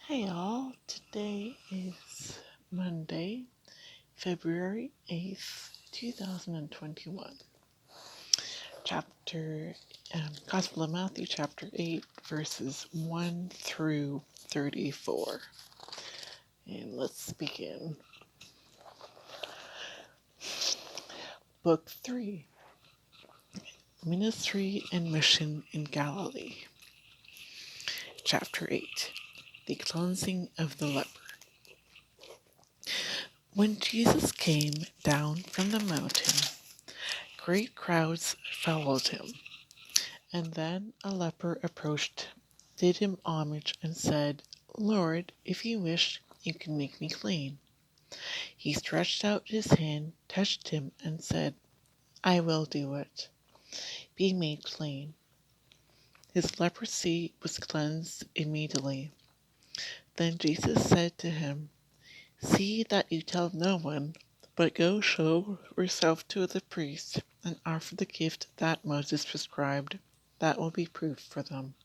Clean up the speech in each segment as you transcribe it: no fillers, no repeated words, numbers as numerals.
Hey y'all, today is Monday, February 8th, 2021. Gospel of Matthew, chapter 8, verses 1 through 34. And let's begin. Book 3, Ministry and Mission in Galilee. Chapter 8, The Cleansing of the Leper. When Jesus came down from the mountain, great crowds followed him. And then a leper approached, did him homage, and said, Lord, if you wish, you can make me clean. He stretched out his hand, touched him, and said, I will do it. Be made clean. His leprosy was cleansed immediately. Then Jesus said to him, See that you tell no one, but go show yourself to the priest and offer the gift that Moses prescribed. That will be proof for them.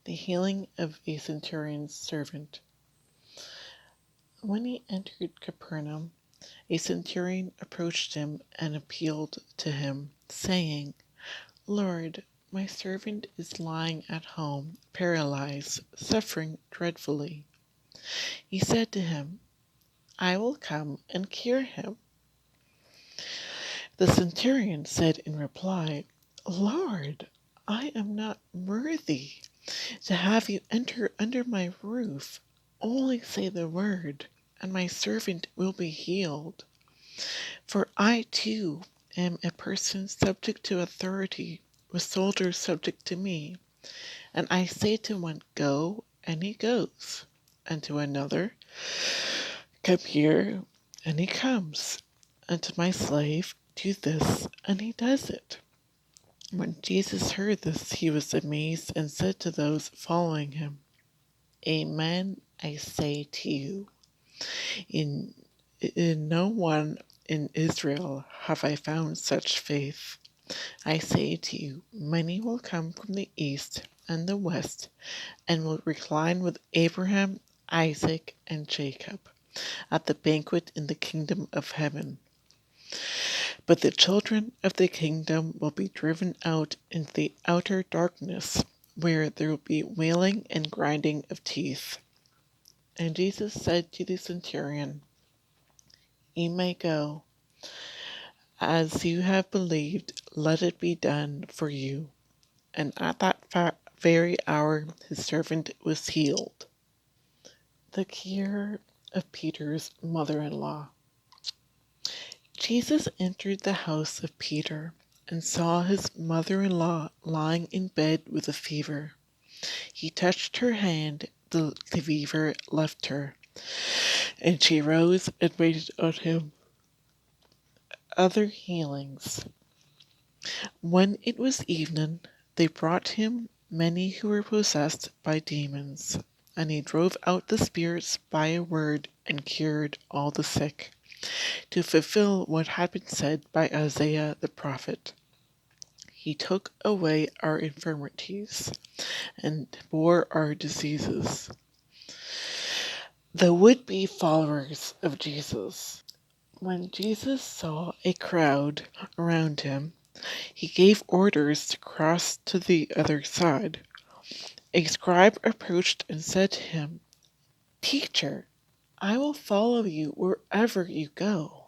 The healing of a centurion's servant. When he entered Capernaum, a centurion approached him and appealed to him, saying, Lord, my servant is lying at home, paralyzed, suffering dreadfully. He said to him, I will come and cure him. The centurion said in reply, Lord, I am not worthy to have you enter under my roof. Only say the word, and my servant will be healed. For I too am a person subject to authority, with soldiers subject to me. And I say to one, Go, and he goes, and to another, Come here, and he comes, and to my slave, Do this, and he does it. When Jesus heard this, he was amazed and said to those following him, Amen, I say to you, in no one in Israel have I found such faith. I say to you, many will come from the east and the west, and will recline with Abraham, Isaac, and Jacob at the banquet in the kingdom of heaven. But the children of the kingdom will be driven out into the outer darkness, where there will be wailing and grinding of teeth. And Jesus said to the centurion, You may go. As you have believed, let it be done for you. And at that very hour his servant was healed. The cure of Peter's mother-in-law. Jesus entered the house of Peter and saw his mother-in-law lying in bed with a fever. He touched her hand, the fever left her, and she rose and waited on him. Other healings. When it was evening, they brought him many who were possessed by demons, and he drove out the spirits by a word and cured all the sick, to fulfill what had been said by Isaiah the prophet. He took away our infirmities and bore our diseases. The would-be followers of Jesus. When Jesus saw a crowd around him, he gave orders to cross to the other side. A scribe approached and said to him, Teacher, I will follow you wherever you go.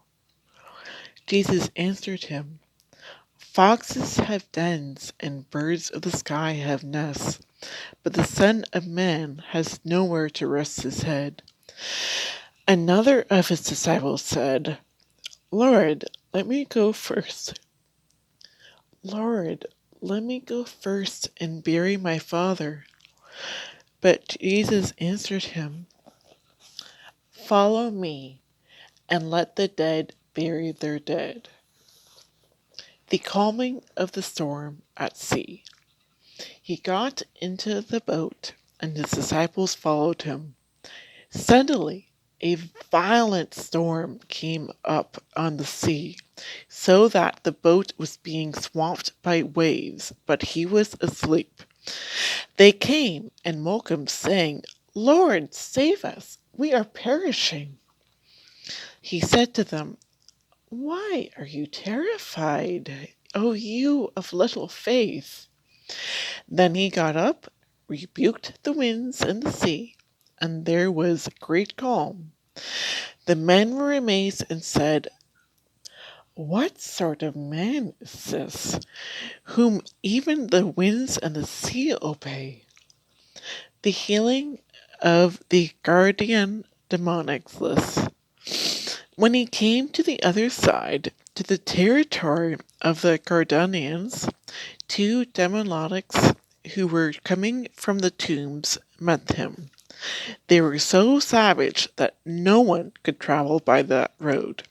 Jesus answered him, Foxes have dens and birds of the sky have nests, but the Son of Man has nowhere to rest his head. Another of his disciples said, Lord, let me go first. Lord, let me go first and bury my father. But Jesus answered him, Follow me, and let the dead bury their dead. The calming of the storm at sea. He got into the boat, and his disciples followed him. Suddenly, a violent storm came up on the sea, so that the boat was being swamped by waves, but he was asleep. They came and woke him, saying, Lord, save us, we are perishing. He said to them, Why are you terrified, O you of little faith? Then he got up, rebuked the winds and the sea, and there was a great calm. The men were amazed and said, What sort of man is this, whom even the winds and the sea obey? The healing of the guardian Demonicus. When he came to the other side, to the territory of the Gardanians, two demoniacs who were coming from the tombs met him. They were so savage that no one could travel by that road.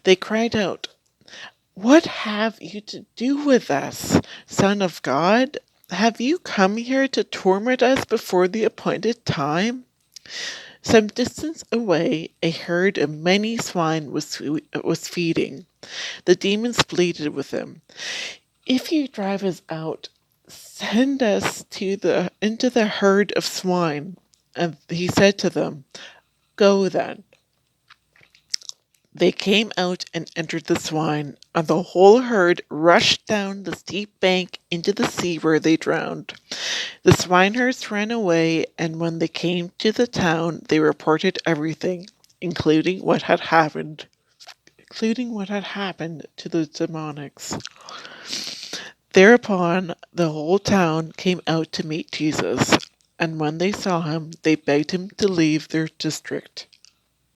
They cried out, What have you to do with us, Son of God? Have you come here to torment us before the appointed time? Some distance away, a herd of many swine was feeding. The demons pleaded with him, If you drive us out, send us into the herd of swine. And he said to them, Go then. They came out and entered the swine, and the whole herd rushed down the steep bank into the sea where they drowned. The swineherds ran away, and when they came to the town, they reported everything, including what had happened to the demonics. Thereupon the whole town came out to meet Jesus, and when they saw him, they begged him to leave their district.